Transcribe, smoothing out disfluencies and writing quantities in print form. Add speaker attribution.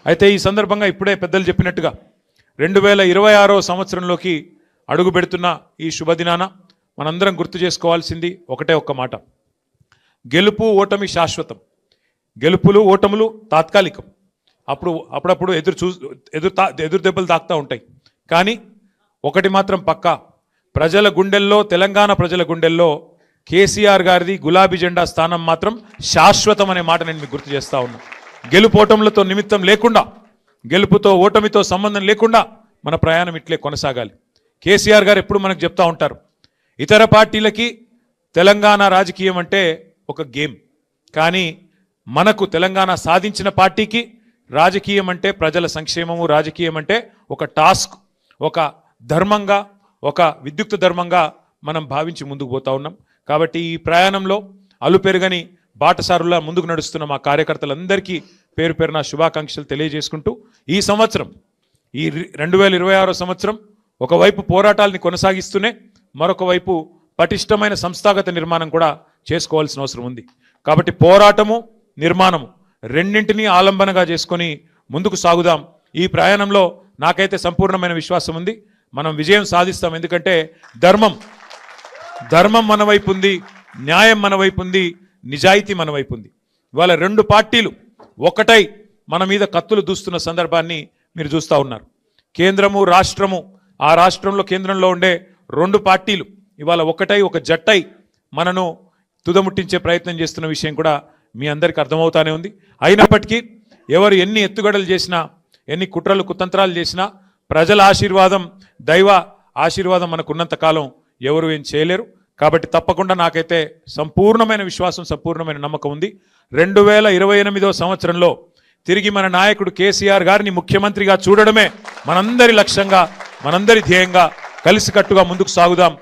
Speaker 1: అయితే ఈ సందర్భంగా ఇప్పుడే పెద్దలు చెప్పినట్టుగా 2026వ సంవత్సరంలోకి అడుగు పెడుతున్న ఈ శుభదినాన మనందరం గుర్తు చేసుకోవాల్సింది ఒకటే ఒక్క మాట. గెలుపు ఓటమి శాశ్వతం, గెలుపులు ఓటములు తాత్కాలికం. అప్పుడప్పుడు ఎదురు దెబ్బలు తాకుతూ ఉంటాయి. కానీ ఒకటి మాత్రం పక్కా, ప్రజల గుండెల్లో, తెలంగాణ ప్రజల గుండెల్లో కేసీఆర్ గారిది గులాబీ జెండా స్థానం మాత్రం శాశ్వతం అనే మాట నేను మీకు గుర్తు చేస్తా ఉన్నా. గెలుపోటములతో నిమిత్తం లేకుండా, గెలుపుతో ఓటమితో సంబంధం లేకుండా మన ప్రయాణం ఇట్లే కొనసాగాలి. కేసీఆర్ గారు ఎప్పుడు మనకు చెప్తా ఉంటారు, ఇతర పార్టీలకి తెలంగాణ రాజకీయం అంటే ఒక గేమ్, కానీ మనకు తెలంగాణ సాధించిన పార్టీకి రాజకీయం అంటే ప్రజల సంక్షేమము, రాజకీయం అంటే ఒక టాస్క్, ఒక ధర్మంగా, ఒక విద్యుక్త ధర్మంగా మనం భావించి ముందుకు పోతా ఉన్నాం. కాబట్టి ఈ ప్రయాణంలో అలుపెరుగని బాటసారులా ముందుకు నడుస్తున్న మా కార్యకర్తలందరికీ పేరు పేరున శుభాకాంక్షలు తెలియజేసుకుంటూ, ఈ సంవత్సరం, ఈ 2026 సంవత్సరం ఒకవైపు పోరాటాలని కొనసాగిస్తూనే మరొక వైపు పటిష్టమైన సంస్థాగత నిర్మాణం కూడా చేసుకోవాల్సిన అవసరం ఉంది. కాబట్టి పోరాటము, నిర్మాణము రెండింటినీ ఆలంబనగా చేసుకొని ముందుకు సాగుదాం. ఈ ప్రయాణంలో నాకైతే సంపూర్ణమైన విశ్వాసం ఉంది, మనం విజయం సాధిస్తాం. ఎందుకంటే ధర్మం మన వైపు ఉంది, న్యాయం మన వైపు ఉంది, నిజాయితీ మన వైపు ఉంది. ఇవాళ రెండు పార్టీలు ఒకటై మన మీద కత్తులు దూస్తున్న సందర్భాన్ని మీరు చూస్తూ ఉన్నారు. కేంద్రము, రాష్ట్రము, ఆ రాష్ట్రంలో కేంద్రంలో ఉండే రెండు పార్టీలు ఇవాళ ఒకటై, ఒక జట్టై మనను తుదముట్టించే ప్రయత్నం చేస్తున్న విషయం కూడా మీ అందరికీ అర్థమవుతానే ఉంది. అయినప్పటికీ ఎవరు ఎన్ని ఎత్తుగడలు చేసినా, ఎన్ని కుట్రలు కుతంత్రాలు చేసినా, ప్రజల ఆశీర్వాదం, దైవ ఆశీర్వాదం మనకున్నంత కాలం ఎవరు ఏం చేయలేరు. కాబట్టి తప్పకుండా నాకైతే సంపూర్ణమైన విశ్వాసం, సంపూర్ణమైన నమ్మకం ఉంది. 2028వ సంవత్సరంలో తిరిగి మన నాయకుడు కేసీఆర్ గారిని ముఖ్యమంత్రిగా చూడడమే మనందరి లక్ష్యంగా, మనందరి ధ్యేయంగా కలిసికట్టుగా ముందుకు సాగుదాం.